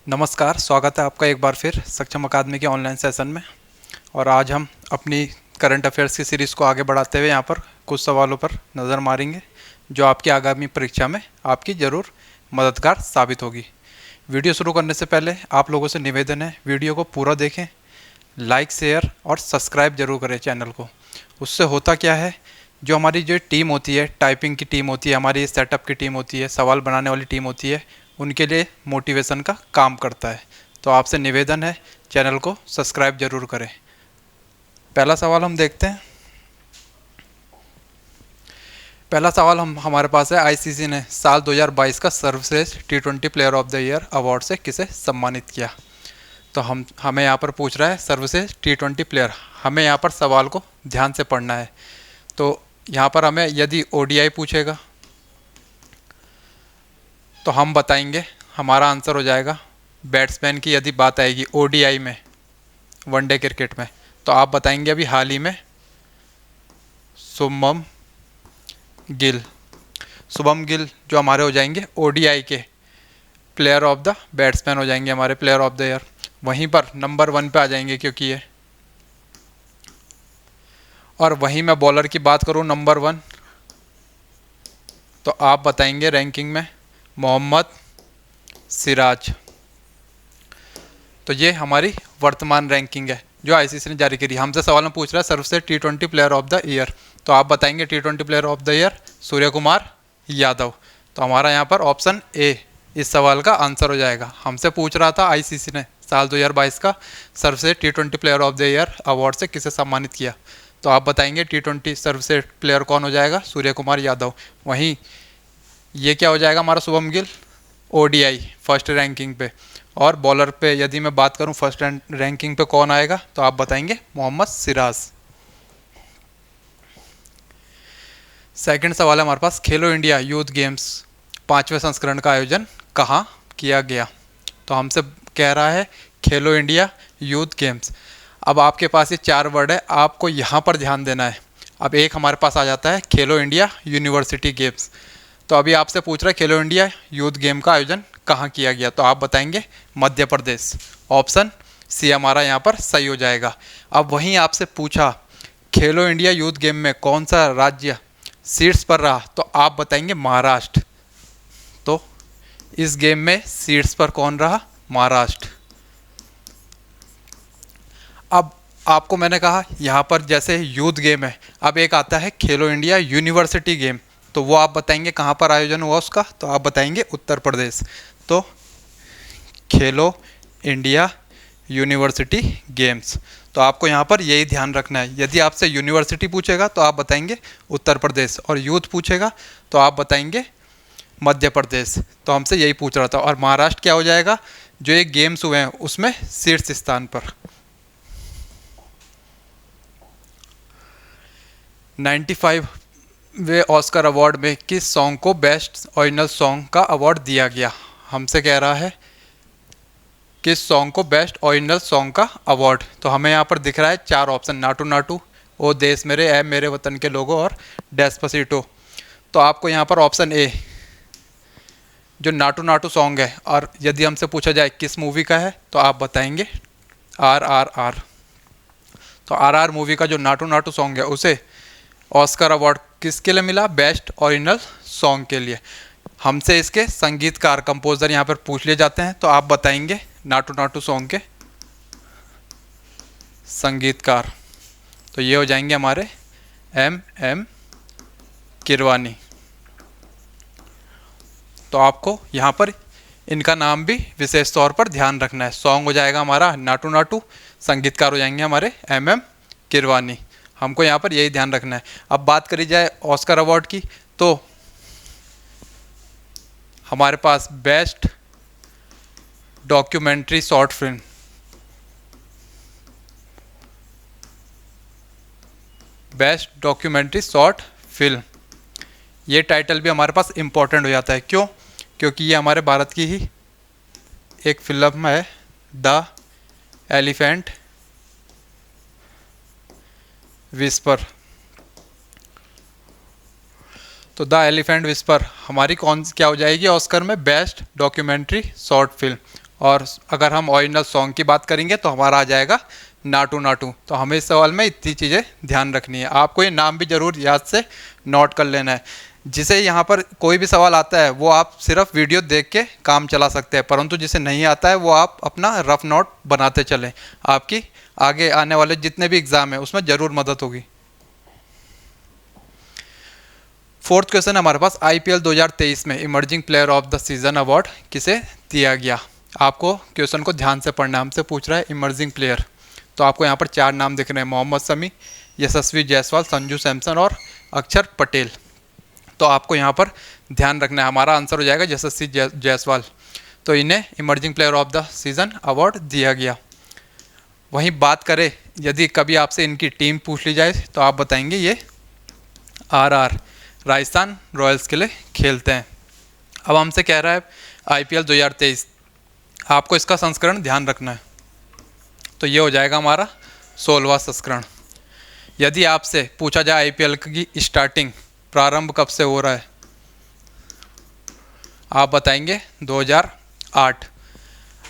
नमस्कार, स्वागत है आपका एक बार फिर सक्षम अकादमी के ऑनलाइन सेशन में। और आज हम अपनी करंट अफेयर्स की सीरीज़ को आगे बढ़ाते हुए यहाँ पर कुछ सवालों पर नज़र मारेंगे जो आपकी आगामी परीक्षा में आपकी ज़रूर मददगार साबित होगी। वीडियो शुरू करने से पहले आप लोगों से निवेदन है, वीडियो को पूरा देखें, लाइक शेयर और सब्सक्राइब जरूर करें चैनल को। उससे होता क्या है, जो हमारी जो टीम होती है, टाइपिंग की टीम होती है, हमारी सेटअप की टीम होती है, सवाल बनाने वाली टीम होती है, उनके लिए मोटिवेशन का काम करता है। तो आपसे निवेदन है, चैनल को सब्सक्राइब जरूर करें। पहला सवाल हम देखते हैं। पहला सवाल हमारे पास है, आईसीसी ने साल 2022 का सर्वश्रेष्ठ T20 player of the year award से किसे सम्मानित किया। तो हमें यहाँ पर पूछ रहा है सर्वश्रेष्ठ T20 प्लेयर। हमें यहाँ पर सवाल को ध्यान से पढ़ना है। तो यहाँ पर हमें यदि ओडीआई पूछेगा तो हम बताएंगे, हमारा आंसर हो जाएगा बैट्समैन की। यदि बात आएगी ओडीआई में, वनडे क्रिकेट में, तो आप बताएंगे अभी हाल ही में शुभमन गिल। शुभमन गिल जो हमारे हो जाएंगे ओडीआई के प्लेयर ऑफ द बैट्समैन हो जाएंगे, हमारे प्लेयर ऑफ द ईयर। वहीं पर नंबर 1 पे आ जाएंगे क्योंकि ये, और वहीं मैं बॉलर की बात करूं नंबर 1, तो आप बताएंगे रैंकिंग में मोहम्मद सिराज। तो ये हमारी वर्तमान रैंकिंग है जो आईसीसी ने जारी करी। हमसे सवाल में पूछ रहा है सर्वश्रेष्ठ T20 player of the year, तो आप बताएंगे T20 player of the year Surya Kumar Yadav. तो हमारा यहाँ पर ऑप्शन ए इस सवाल का आंसर हो जाएगा। हमसे पूछ रहा था आईसीसी ने साल 2022 का सर्वश्रेष्ठ T20 player of the year award से किसे सम्मानित किया, तो आप बताएंगे T20 सर्वश्रेष्ठ प्लेयर कौन हो जाएगा, सूर्य कुमार यादव। वहीं ये क्या हो जाएगा हमारा Shubham Gill ODI first ranking पे। और बॉलर पे यदि मैं बात करूं फर्स्ट रैंकिंग पे कौन आएगा, तो आप बताएंगे मोहम्मद सिराज। सेकंड सवाल है हमारे पास, खेलो इंडिया यूथ गेम्स 5वें संस्करण का आयोजन कहाँ किया गया। तो हमसे कह रहा है खेलो इंडिया यूथ गेम्स। अब आपके पास ये 4 वर्ड है, आपको यहाँ पर ध्यान देना है। अब एक हमारे पास आ जाता है खेलो इंडिया यूनिवर्सिटी गेम्स। तो अभी आपसे पूछ रहा है खेलो इंडिया यूथ गेम का आयोजन कहाँ किया गया, तो आप बताएंगे मध्य प्रदेश। ऑप्शन सी हमारा यहाँ पर सही हो जाएगा। अब वहीं आपसे पूछा खेलो इंडिया यूथ गेम में कौन सा राज्य सीट्स पर रहा, तो आप बताएंगे महाराष्ट्र। तो इस गेम में सीट्स पर कौन रहा, महाराष्ट्र। अब आपको मैंने कहा यहाँ पर जैसे यूथ गेम है, अब एक आता है खेलो इंडिया यूनिवर्सिटी गेम, तो वो आप बताएंगे कहाँ पर आयोजन हुआ उसका, तो आप बताएंगे उत्तर प्रदेश। तो खेलो इंडिया यूनिवर्सिटी गेम्स, तो आपको यहाँ पर यही ध्यान रखना है। यदि आपसे यूनिवर्सिटी पूछेगा तो आप बताएंगे उत्तर प्रदेश, और यूथ पूछेगा तो आप बताएंगे मध्य प्रदेश। तो हमसे यही पूछ रहा था। और महाराष्ट्र क्या हो जाएगा, जो ये गेम्स हुए हैं उसमें शीर्ष स्थान पर। 95 वे ऑस्कर अवार्ड में किस सॉन्ग को बेस्ट ओरिजिनल सॉन्ग का अवार्ड दिया गया। हमसे कह रहा है किस सॉन्ग को बेस्ट ओरिजिनल सॉन्ग का अवार्ड। तो हमें यहाँ पर दिख रहा है 4 ऑप्शन, नाटू नाटू, ओ देश मेरे, ऐ मेरे वतन के लोगों और डेस्पासिटो। तो आपको यहाँ पर ऑप्शन ए जो नाटू नाटू सॉन्ग है, और यदि हमसे पूछा जाए किस मूवी का है, तो आप बताएंगे RRR। तो RRR मूवी का जो नाटू नाटू सॉन्ग है उसे ऑस्कर अवार्ड किसके लिए मिला, बेस्ट ओरिजिनल सॉन्ग के लिए। हमसे इसके संगीतकार कंपोजर यहाँ पर पूछ लिए जाते हैं, तो आप बताएंगे नाटू नाटू सॉन्ग के संगीतकार। तो ये हो जाएंगे हमारे M किरवानी। तो आपको यहाँ पर इनका नाम भी विशेष तौर पर ध्यान रखना है। सॉन्ग हो जाएगा हमारा नाटू नाटू, संगीतकार हो जाएंगे हमारे M किरवानी। हमको यहाँ पर यही ध्यान रखना है। अब बात करी जाए ऑस्कर अवार्ड की, तो हमारे पास best documentary short film, best documentary short film, ये टाइटल भी हमारे पास इम्पोर्टेंट हो जाता है। क्यों? क्योंकि ये हमारे भारत की ही एक फिल्म है, द एलिफेंट विस्पर। तो द एलिफेंट विस्पर हमारी क्या हो जाएगी ऑस्कर में, बेस्ट डॉक्यूमेंट्री शॉर्ट फिल्म। और अगर हम ओरिजिनल सॉन्ग की बात करेंगे तो हमारा आ जाएगा नाटू नाटू। तो हमें इस सवाल में इतनी चीज़ें ध्यान रखनी है। आपको ये नाम भी ज़रूर याद से नोट कर लेना है। जिसे यहाँ पर कोई भी सवाल आता है वो आप सिर्फ वीडियो देख के काम चला सकते हैं, परंतु जिसे नहीं आता है वो आप अपना रफ नोट बनाते चलें। आपकी आगे आने वाले जितने भी एग्ज़ाम है उसमें ज़रूर मदद होगी। फोर्थ क्वेश्चन हमारे पास, आईपीएल 2023 में emerging player of the season award किसे दिया गया। आपको क्वेश्चन को ध्यान से पढ़ना है। हमसे पूछ रहा है इमर्जिंग प्लेयर, तो आपको यहाँ पर 4 नाम दिख रहे हैं, मोहम्मद शमी, यशस्वी जायसवाल, संजू सैमसन और अक्षर पटेल। तो आपको यहाँ पर ध्यान रखना है, हमारा आंसर हो जाएगा यशस्वी जायसवाल। तो इन्हें emerging player of the season award दिया गया। वहीं बात करें यदि कभी आपसे इनकी टीम पूछ ली जाए तो आप बताएंगे ये आरआर राजस्थान रॉयल्स के लिए खेलते हैं। अब हमसे कह रहा है आईपीएल 2023, आपको इसका संस्करण ध्यान रखना है। तो ये हो जाएगा हमारा 16वां संस्करण। यदि आपसे पूछा जाए आईपीएल की स्टार्टिंग प्रारंभ कब से हो रहा है, आप बताएंगे 2008।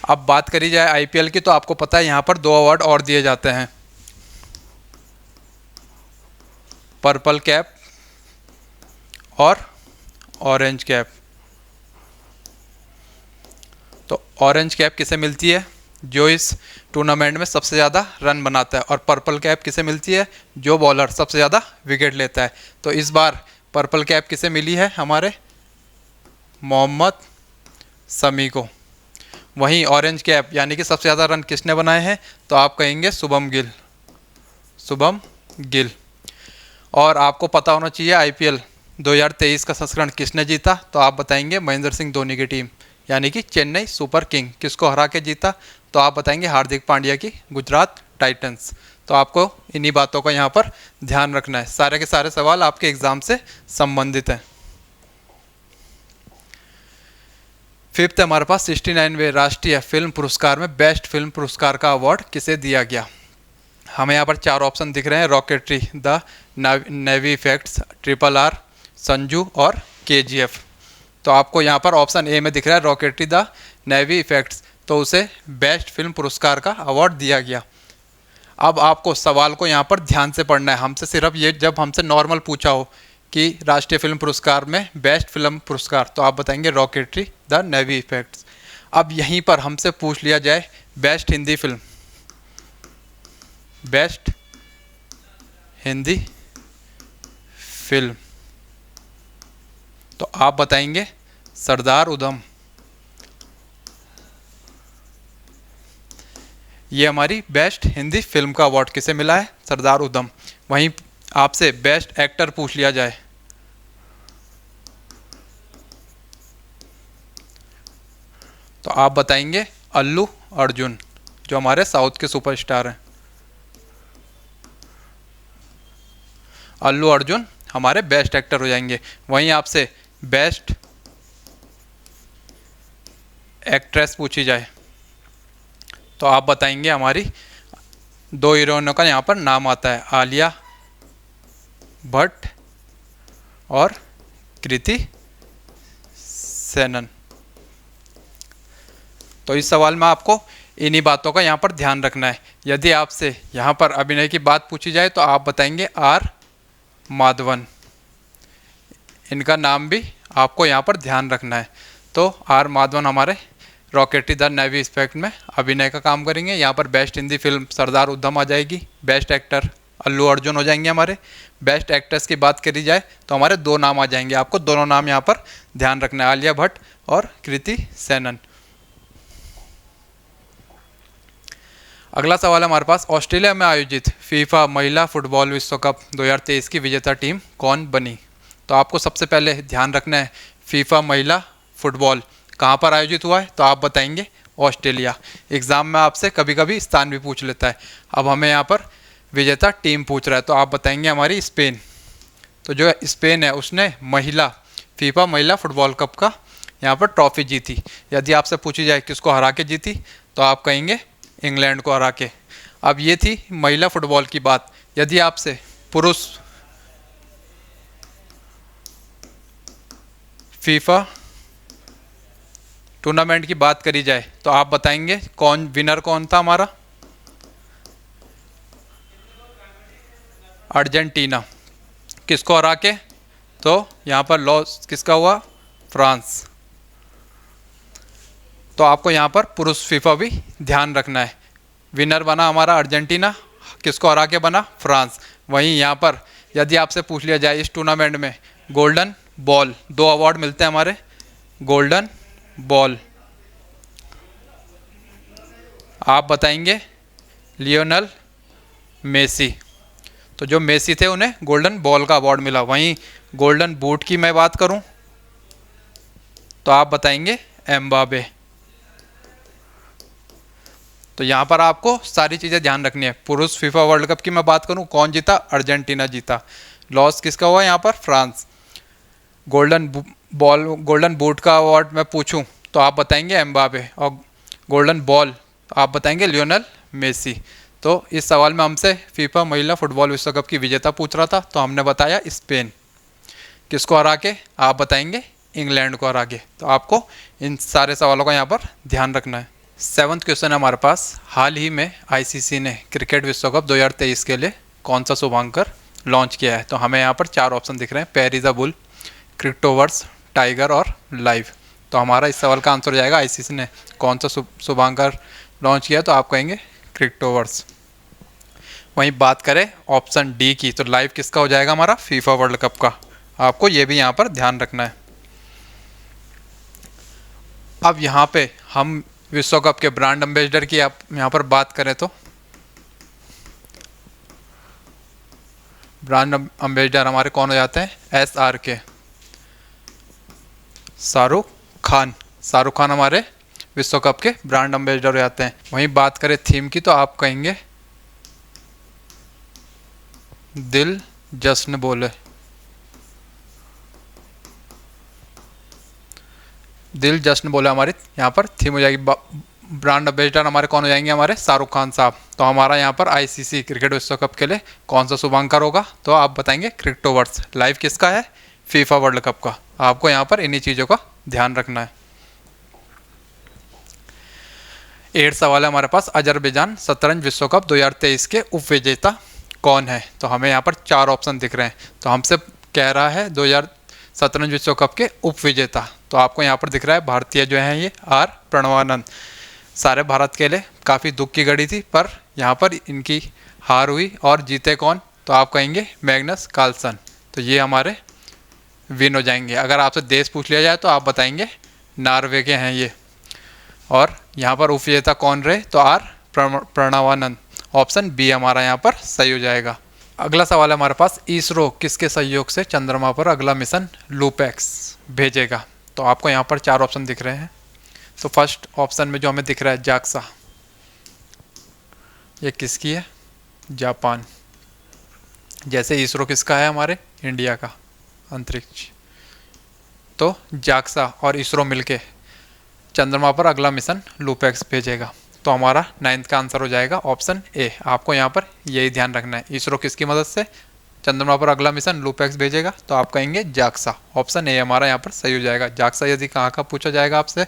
अब बात करी जाए आईपीएल की तो आपको पता है यहाँ पर 2 अवार्ड और दिए जाते हैं, पर्पल कैप और ऑरेंज कैप। तो ऑरेंज कैप किसे मिलती है, जो इस टूर्नामेंट में सबसे ज़्यादा रन बनाता है, और पर्पल कैप किसे मिलती है, जो बॉलर सबसे ज़्यादा विकेट लेता है। तो इस बार पर्पल कैप किसे मिली है, हमारे मोहम्मद शमी को। वहीं ऑरेंज कैप यानी कि सबसे ज़्यादा रन किसने बनाए हैं, तो आप कहेंगे शुभम गिल, शुभम गिल। और आपको पता होना चाहिए आईपीएल 2023 का संस्करण किसने जीता, तो आप बताएंगे महेंद्र सिंह धोनी की टीम यानी कि चेन्नई सुपर किंग। किसको हरा के जीता, तो आप बताएंगे हार्दिक पांड्या की गुजरात टाइटंस। तो आपको इन्हीं बातों का यहाँ पर ध्यान रखना है। सारे के सारे सवाल आपके एग्जाम से संबंधित हैं। फिफ्थ हमारे पास 69वें राष्ट्रीय फिल्म पुरस्कार में बेस्ट फिल्म पुरस्कार का अवार्ड किसे दिया गया। हमें यहाँ पर 4 ऑप्शन दिख रहे हैं, rocketry, the navy effects, RRR, Sanju और KGF। तो आपको यहाँ पर ऑप्शन ए में दिख रहा है रॉकेटरी द नेवी इफेक्ट्स, तो उसे बेस्ट फिल्म पुरस्कार का अवार्ड दिया गया। अब आपको सवाल को यहाँ पर ध्यान से पढ़ना है। हमसे सिर्फ ये जब हमसे नॉर्मल पूछा हो कि राष्ट्रीय फिल्म पुरस्कार में बेस्ट फिल्म पुरस्कार, तो आप बताएंगे रॉकेटरी द नेवी इफेक्ट्स। अब यहीं पर हमसे पूछ लिया जाए best Hindi film, best Hindi film, तो आप बताएंगे सरदार उधम। ये हमारी बेस्ट हिंदी फिल्म का अवार्ड किसे मिला है, सरदार उधम। वहीं आपसे बेस्ट एक्टर पूछ लिया जाए, तो आप बताएंगे अल्लू अर्जुन, जो हमारे साउथ के सुपरस्टार हैं। अल्लू अर्जुन हमारे बेस्ट एक्टर हो जाएंगे। वहीं आपसे बेस्ट एक्ट्रेस पूछी जाए तो आप बताएंगे हमारी 2 हीरोइनों का यहाँ पर नाम आता है, आलिया भट्ट और कृति सेनन। तो इस सवाल में आपको इन्हीं बातों का यहाँ पर ध्यान रखना है। यदि आपसे यहाँ पर अभिनय की बात पूछी जाए तो आप बताएंगे आर माधवन। इनका नाम भी आपको यहाँ पर ध्यान रखना है। तो आर माधवन हमारे रॉकेटरी द नेवी इफेक्ट में अभिनय का काम करेंगे। यहाँ पर बेस्ट हिंदी फिल्म सरदार उधम आ जाएगी, बेस्ट एक्टर अल्लू अर्जुन हो जाएंगे हमारे। बेस्ट एक्ट्रेस की बात करी जाए तो हमारे 2 नाम आ जाएंगे, आपको दोनों नाम यहाँ पर ध्यान रखना है, आलिया भट्ट और कृति सेनन। अगला सवाल है हमारे पास, ऑस्ट्रेलिया में आयोजित फीफा महिला फुटबॉल विश्व कप 2023 की विजेता टीम कौन बनी। तो आपको सबसे पहले ध्यान रखना है फीफा महिला फुटबॉल कहाँ पर आयोजित हुआ है, तो आप बताएंगे ऑस्ट्रेलिया। एग्ज़ाम में आपसे कभी कभी स्थान भी पूछ लेता है। अब हमें यहाँ पर विजेता टीम पूछ रहा है तो आप बताएंगे हमारी स्पेन। तो जो स्पेन है उसने फीफा महिला फुटबॉल कप का यहाँ पर ट्रॉफी जीती। यदि आपसे पूछी जाए किसको हरा के जीती, तो आप कहेंगे इंग्लैंड को हरा के। अब ये थी महिला फुटबॉल की बात। यदि आपसे पुरुष फीफा टूर्नामेंट की बात करी जाए तो आप बताएंगे कौन विनर कौन था हमारा? अर्जेंटीना। किसको हरा के? तो यहाँ पर लॉस किसका हुआ? फ्रांस। तो आपको यहाँ पर पुरुष फीफा भी ध्यान रखना है। विनर बना हमारा अर्जेंटीना, किसको हरा के बना? फ्रांस। वहीं यहाँ पर यदि आपसे पूछ लिया जाए इस टूर्नामेंट में गोल्डन बॉल, 2 अवार्ड मिलते हैं हमारे। गोल्डन बॉल आप बताएंगे लियोनेल मेसी। तो जो मेसी थे उन्हें गोल्डन बॉल का अवार्ड मिला। वहीं गोल्डन बूट की मैं बात करूं तो आप बताएंगे एम्बापे। तो यहाँ पर आपको सारी चीज़ें ध्यान रखनी है। पुरुष फीफा वर्ल्ड कप की मैं बात करूं, कौन जीता? अर्जेंटीना जीता। लॉस किसका हुआ यहाँ पर? France. Golden ball, golden boot का अवार्ड मैं पूछूं तो आप बताएंगे एम्बापे, और गोल्डन बॉल तो आप बताएंगे लियोनेल मेसी। तो इस सवाल में हमसे फीफा महिला फुटबॉल विश्व कप की विजेता पूछ रहा था, तो हमने बताया स्पेन। किसको हरा के? आप बताएंगे इंग्लैंड को हरा के। तो आपको इन सारे सवालों का यहाँ पर ध्यान रखना है। 7वां क्वेश्चन है हमारे पास, हाल ही में आईसीसी ने क्रिकेट विश्व कप 2023 के लिए कौन सा शुभांकर लॉन्च किया है? तो हमें यहाँ पर 4 ऑप्शन दिख रहे हैं, पेरी द बुल, क्रिप्टोवर्स, टाइगर और लाइव। तो हमारा इस सवाल का आंसर हो जाएगा आईसीसी ने कौन सा शुभांकर लॉन्च किया, तो आप कहेंगे क्रिप्टोवर्स। वहीं बात करें ऑप्शन डी की तो लाइव किसका हो जाएगा? हमारा फीफा वर्ल्ड कप का। आपको ये भी यहाँ पर ध्यान रखना है। अब यहाँ पे हम विश्व कप के ब्रांड एम्बेसडर की आप यहाँ पर बात करें तो ब्रांड एम्बेसडर हमारे कौन हो जाते हैं? SRK, शाहरुख खान। शाहरुख खान हमारे विश्व कप के ब्रांड एम्बेसडर हो जाते हैं। वहीं बात करें थीम की तो आप कहेंगे दिल जश्न बोले। दिल जश्न बोले हमारी यहाँ पर थीम हो जाएगी। ब्रांड एम्बेसडर हमारे कौन हो जाएंगे? हमारे शाहरुख खान साहब। तो हमारा यहाँ पर आईसीसी क्रिकेट विश्व कप के लिए कौन सा शुभांकर होगा? तो आप बताएंगे क्रिप्टोवर्स। लाइव किसका है? फीफा वर्ल्ड कप का। आपको यहाँ पर इन्हीं चीज़ों का ध्यान रखना है। 8 सवाल है हमारे पास, अजरबैजान शतरंज विश्व कप 2023 के उप विजेता कौन है? तो हमें यहाँ पर 4 ऑप्शन दिख रहे हैं। तो हमसे कह रहा है 2000 शतरंज विश्व कप के उप विजेता। तो आपको यहाँ पर दिख रहा है भारतीय जो है ये आर प्रणवानंद। सारे भारत के लिए काफ़ी दुख की घड़ी थी, पर यहाँ पर इनकी हार हुई। और जीते कौन? तो आप कहेंगे मैग्नस कार्लसन। तो ये हमारे विन हो जाएंगे। अगर आपसे देश पूछ लिया जाए तो आप बताएंगे नॉर्वे के हैं ये। और यहाँ पर उप विजेता कौन रहे? तो आर प्रणवानंद। ऑप्शन बी हमारा यहाँ पर सही हो जाएगा। अगला सवाल है हमारे पास, इसरो किसके सहयोग से चंद्रमा पर अगला मिशन लूपैक्स भेजेगा? तो आपको यहाँ पर 4 ऑप्शन दिख रहे हैं। तो फर्स्ट ऑप्शन में जो हमें दिख रहा है जाक्सा, ये किसकी है? जापान। जैसे इसरो किसका है? हमारे इंडिया का अंतरिक्ष। तो जाक्सा और इसरो मिलके चंद्रमा पर अगला मिशन लूपैक्स भेजेगा। तो हमारा 9th का आंसर हो जाएगा ऑप्शन ए। आपको यहाँ पर यही ध्यान रखना है, इसरो किसकी मदद से चंद्रमा पर अगला मिशन लूपैक्स भेजेगा? तो आप कहेंगे जाक्सा। ऑप्शन ए हमारा यहाँ पर सही हो जाएगा। जाक्सा यदि कहाँ का पूछा जाएगा आपसे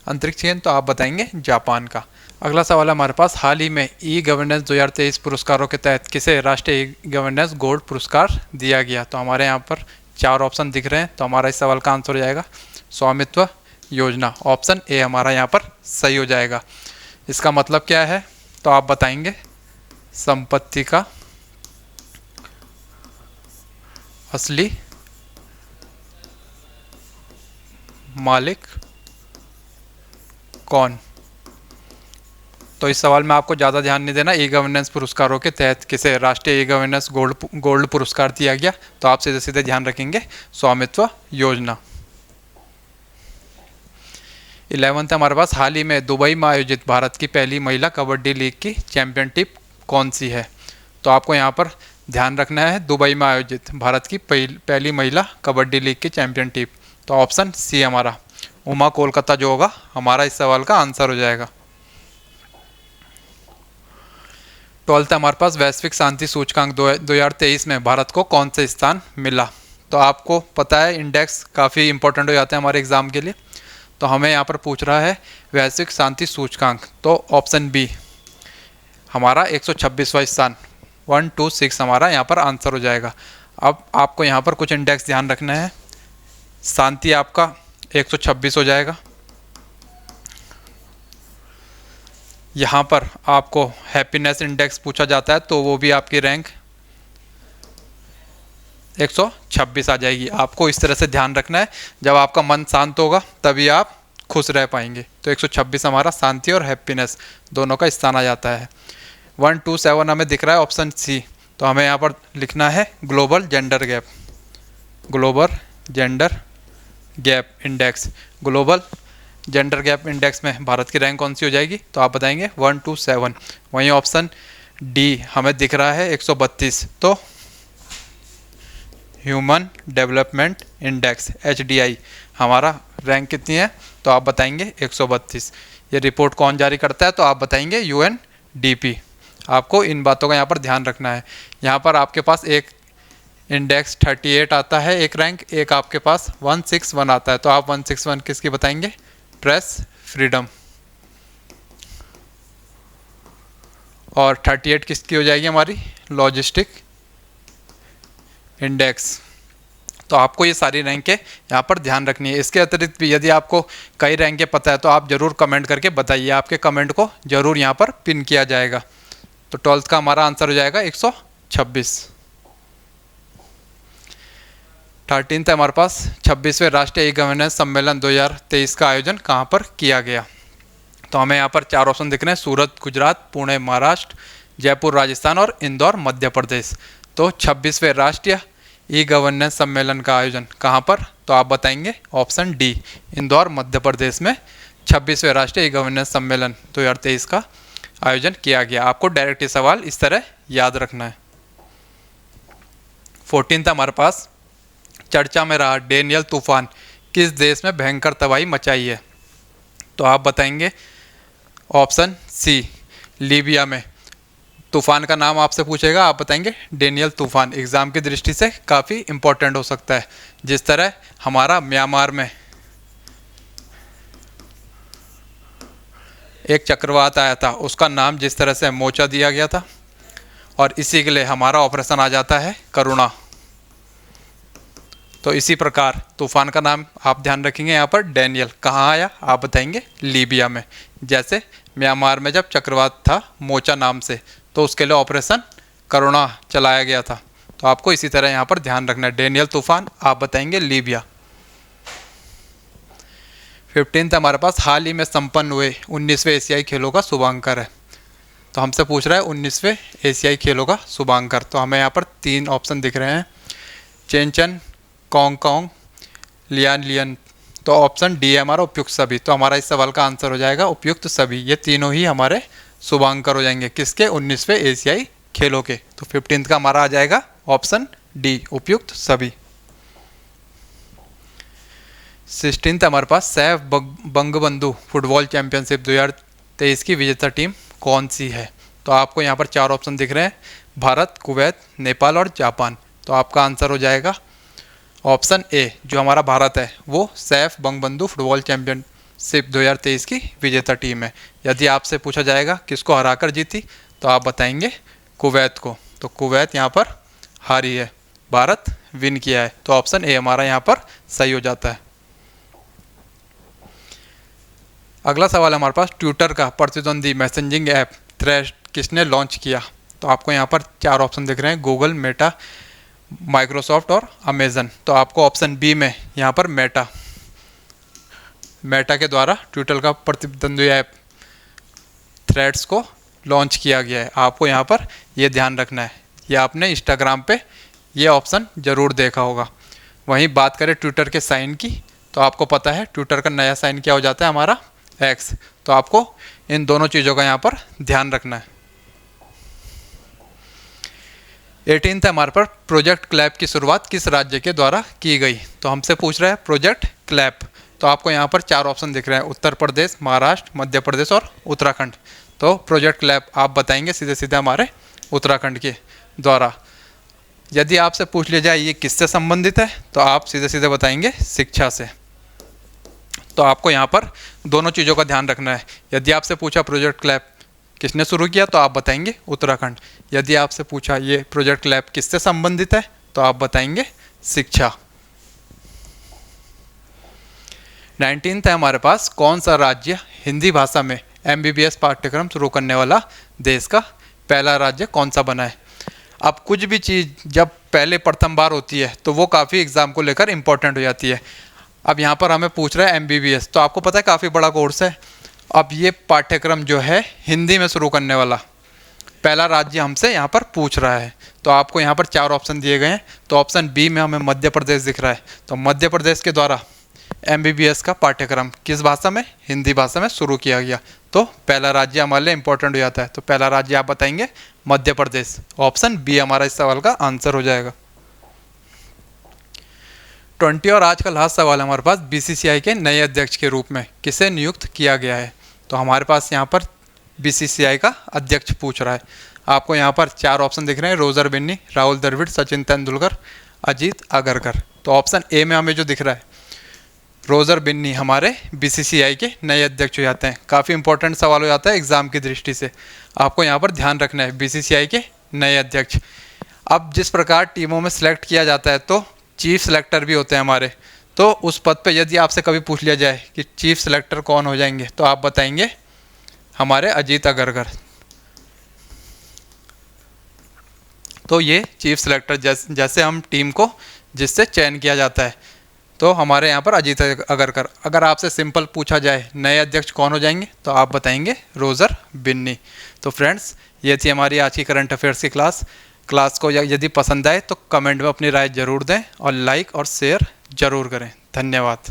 अंतरिक्ष यान, तो आप बताएंगे जापान का। अगला सवाल है हमारे पास, हाल ही में ई गवर्नेंस 2023 पुरस्कारों के तहत किसे राष्ट्रीय ई गवर्नेंस गोल्ड पुरस्कार दिया गया? तो हमारे यहाँ पर 4 ऑप्शन दिख रहे हैं। तो हमारा इस सवाल का आंसर हो जाएगा स्वामित्व योजना। ऑप्शन ए हमारा यहाँ पर सही हो जाएगा। इसका मतलब क्या है? तो आप बताएंगे संपत्ति का असली मालिक कौन? तो इस सवाल में आपको ज़्यादा ध्यान नहीं देना। ई गवर्नेंस पुरस्कारों के तहत किसे राष्ट्रीय ई गवर्नेंस गोल्ड पुरस्कार दिया गया? तो आप सीधे सीधे ध्यान रखेंगे स्वामित्व योजना। 11th हमारे पास, हाल ही में दुबई में आयोजित भारत की पहली महिला कबड्डी लीग की चैंपियनशिप कौन सी है? तो आपको यहाँ पर ध्यान रखना है दुबई में आयोजित भारत की पहली महिला कबड्डी लीग की चैंपियनशिप। तो ऑप्शन सी हमारा उमा कोलकाता जो होगा हमारा इस सवाल का आंसर हो जाएगा। 12th हमारे पास, वैश्विक शांति सूचकांक 2023 में भारत को कौन सा स्थान मिला? तो आपको पता है इंडेक्स काफ़ी इंपॉर्टेंट हो जाते हैं हमारे एग्जाम के लिए। तो हमें यहाँ पर पूछ रहा है वैश्विक शांति सूचकांक, तो ऑप्शन बी हमारा 126वां स्थान, 126 हमारा यहाँ पर आंसर हो जाएगा। अब आपको यहाँ पर कुछ इंडेक्स ध्यान रखना है। शांति आपका 126 हो जाएगा। यहाँ पर आपको हैप्पीनेस इंडेक्स पूछा जाता है तो वो भी आपकी रैंक 126 आ जाएगी। आपको इस तरह से ध्यान रखना है, जब आपका मन शांत होगा तभी आप खुश रह पाएंगे। तो 126 हमारा शांति और हैप्पीनेस दोनों का स्थान आ जाता है। 127 हमें दिख रहा है ऑप्शन सी, तो हमें यहाँ पर लिखना है global gender gap, global gender gap index. Global gender gap index में भारत की रैंक कौन सी हो जाएगी, तो आप बताएंगे 127। वहीं ऑप्शन डी हमें दिख रहा है 132, तो ह्यूमन डेवलपमेंट इंडेक्स HDI हमारा रैंक कितनी है, तो आप बताएंगे 132। ये रिपोर्ट कौन जारी करता है, तो आप बताएंगे UNDP। आपको इन बातों का यहाँ पर ध्यान रखना है। यहाँ पर आपके पास एक इंडेक्स 38 आता है एक रैंक, एक आपके पास 161 आता है, तो आप 161 किसकी बताएंगे, प्रेस फ्रीडम। और 38 किसकी हो जाएगी हमारी, लॉजिस्टिक इंडेक्स। तो आपको ये सारी रैंकें यहाँ पर ध्यान रखनी है। इसके अतिरिक्त भी यदि आपको कई रैंकें पता है तो आप ज़रूर कमेंट करके बताइए, आपके कमेंट को ज़रूर यहाँ पर पिन किया जाएगा। तो 12th का हमारा आंसर हो जाएगा 126। 13th है हमारे पास 26वें राष्ट्रीय ई गवर्नेंस सम्मेलन 2023 का आयोजन कहाँ पर किया गया। तो हमें यहाँ पर 4 ऑप्शन दिख रहे हैं, सूरत गुजरात, पुणे महाराष्ट्र, जयपुर राजस्थान और इंदौर मध्य प्रदेश। तो 26वें राष्ट्रीय ई गवर्नेंस सम्मेलन का आयोजन कहाँ पर, तो आप बताएंगे ऑप्शन डी, इंदौर मध्य प्रदेश में 26वें राष्ट्रीय ई गवर्नेंस सम्मेलन 2023 का आयोजन किया गया। आपको डायरेक्ट ये सवाल इस तरह याद रखना है। 14th हमारे पास चर्चा में रहा डेनियल तूफान किस देश में भयंकर तबाही मचाई है, तो आप बताएंगे ऑप्शन सी, लीबिया में। तूफान का नाम आपसे पूछेगा, आप बताएंगे डेनियल तूफान। एग्ज़ाम की दृष्टि से काफ़ी इम्पोर्टेंट हो सकता है। जिस तरह हमारा म्यांमार में एक चक्रवात आया था, उसका नाम जिस तरह से मोचा दिया गया था, और इसी के लिए हमारा ऑपरेशन आ जाता है करुणा। तो इसी प्रकार तूफान का नाम आप ध्यान रखेंगे यहाँ पर डेनियल। कहाँ आया, आप बताएंगे लीबिया में। जैसे म्यांमार में जब चक्रवात था मोचा नाम से, तो उसके लिए ऑपरेशन करुणा चलाया गया था। तो आपको इसी तरह यहाँ पर ध्यान रखना है, डेनियल तूफान, आप बताएंगे लीबिया। 15th हमारे पास हाल ही में संपन्न हुए 19वें एशियाई खेलों का शुभांकर है। तो हमसे पूछ रहा है 19वें एशियाई खेलों का शुभांकर। तो हमें यहाँ पर 3 ऑप्शन दिख रहे हैं, चेनचन, कॉन्ग, लियान लियन। तो ऑप्शन डी है हमारा उपयुक्त सभी। तो हमारा इस सवाल का आंसर हो जाएगा उपयुक्त सभी। ये तीनों ही हमारे शुभांकर हो जाएंगे, किसके, 19वें एशियाई खेलों के। तो 15th का हमारा आ जाएगा ऑप्शन डी, उपयुक्त सभी। 16th हमारे पास सैफ बंगबंधु फुटबॉल चैंपियनशिप 2023 की विजेता टीम कौन सी है। तो आपको यहाँ पर 4 ऑप्शन दिख रहे हैं, भारत, कुवैत, नेपाल और जापान। तो आपका आंसर हो जाएगा ऑप्शन ए, जो हमारा भारत है वो सैफ बंगबंधु फुटबॉल चैंपियनशिप 2023 की विजेता टीम है। यदि आपसे पूछा जाएगा किसको हराकर जीती, तो आप बताएंगे कुवैत को। तो कुवैत यहाँ पर हारी है, भारत विन किया है। तो ऑप्शन ए हमारा यहाँ पर सही हो जाता है। अगला सवाल हमारे पास, ट्विटर का प्रतिद्वंदी मैसेजिंग ऐप थ्रेड किसने लॉन्च किया। तो आपको यहाँ पर 4 ऑप्शन दिख रहे हैं, गूगल, मेटा, माइक्रोसॉफ्ट और अमेजन। तो आपको ऑप्शन बी में यहाँ पर मेटा के द्वारा ट्विटर का प्रतिद्वंदी ऐप थ्रेड्स को लॉन्च किया गया है। आपको यहाँ पर ये ध्यान रखना है, ये आपने इंस्टाग्राम पे ये ऑप्शन ज़रूर देखा होगा। वहीं बात करें ट्विटर के साइन की, तो आपको पता है ट्विटर का नया साइन क्या हो जाता है, हमारा एक्स। तो आपको इन दोनों चीज़ों का यहाँ पर ध्यान रखना है। 18th हमारे पर प्रोजेक्ट क्लैप की शुरुआत किस राज्य के द्वारा की गई। तो हमसे पूछ रहा है प्रोजेक्ट क्लैप। तो आपको यहाँ पर 4 ऑप्शन दिख रहे हैं, उत्तर प्रदेश, महाराष्ट्र, मध्य प्रदेश और उत्तराखंड। तो प्रोजेक्ट क्लैप आप बताएंगे सीधे सीधे हमारे उत्तराखंड के द्वारा। यदि आपसे पूछ लिया जाए ये किससे संबंधित है, तो आप सीधे सीधे बताएंगे शिक्षा से। तो आपको यहाँ पर दोनों चीज़ों का ध्यान रखना है। यदि आपसे पूछा प्रोजेक्ट क्लैप किसने शुरू किया तो आप बताएंगे उत्तराखंड। यदि आपसे पूछा ये प्रोजेक्ट क्लैप किससे संबंधित है तो आप बताएंगे शिक्षा। 19th है हमारे पास, कौन सा राज्य हिंदी भाषा में MBBS पाठ्यक्रम शुरू करने वाला देश का पहला राज्य कौन सा बना है। अब कुछ भी चीज़ जब पहले प्रथम बार होती है तो वो काफ़ी एग्ज़ाम को लेकर इंपॉर्टेंट हो जाती है। अब यहाँ पर हमें पूछ रहा है MBBS, तो आपको पता है काफ़ी बड़ा कोर्स है। अब ये पाठ्यक्रम जो है हिंदी में शुरू करने वाला पहला राज्य हमसे यहाँ पर पूछ रहा है। तो आपको यहाँ पर 4 ऑप्शन दिए गए हैं। तो ऑप्शन बी में हमें मध्य प्रदेश दिख रहा है। तो मध्य प्रदेश के द्वारा MBBS का पाठ्यक्रम किस भाषा में, हिंदी भाषा में शुरू किया गया। तो पहला राज्य हमारे लिए इंपॉर्टेंट हो जाता है। तो पहला राज्य आप बताएंगे मध्य प्रदेश। ऑप्शन बी हमारा इस सवाल का आंसर हो जाएगा। 20 और आज का लास्ट सवाल हमारे पास, BCCI के नए अध्यक्ष के रूप में किसे नियुक्त किया गया है। तो हमारे पास यहाँ पर BCCI का अध्यक्ष पूछ रहा है। आपको यहाँ पर 4 ऑप्शन दिख रहे हैं, रोजर बिन्नी, राहुल द्रविड़, सचिन तेंदुलकर, अजीत अगरकर। तो ऑप्शन ए में हमें जो दिख रहा है रोजर बिन्नी हमारे BCCI के नए अध्यक्ष हो जाते हैं। काफ़ी इंपॉर्टेंट सवाल हो जाता है एग्जाम की दृष्टि से। आपको यहाँ पर ध्यान रखना है BCCI के नए अध्यक्ष। अब जिस प्रकार टीमों में सिलेक्ट किया जाता है तो चीफ सिलेक्टर भी होते हैं हमारे। तो उस पद पे यदि आपसे कभी पूछ लिया जाए कि चीफ सिलेक्टर कौन हो जाएंगे तो आप बताएंगे हमारे अजीत अगरकर। तो ये चीफ सिलेक्टर जैसे हम टीम को जिससे चयन किया जाता है तो हमारे यहाँ पर अजीत अगरकर। अगर आपसे सिंपल पूछा जाए नए अध्यक्ष कौन हो जाएंगे तो आप बताएंगे रोजर बिन्नी। तो फ्रेंड्स, ये थी हमारी आज की करंट अफेयर्स की क्लास को यदि पसंद आए तो कमेंट में अपनी राय ज़रूर दें और लाइक और शेयर ज़रूर करें। धन्यवाद।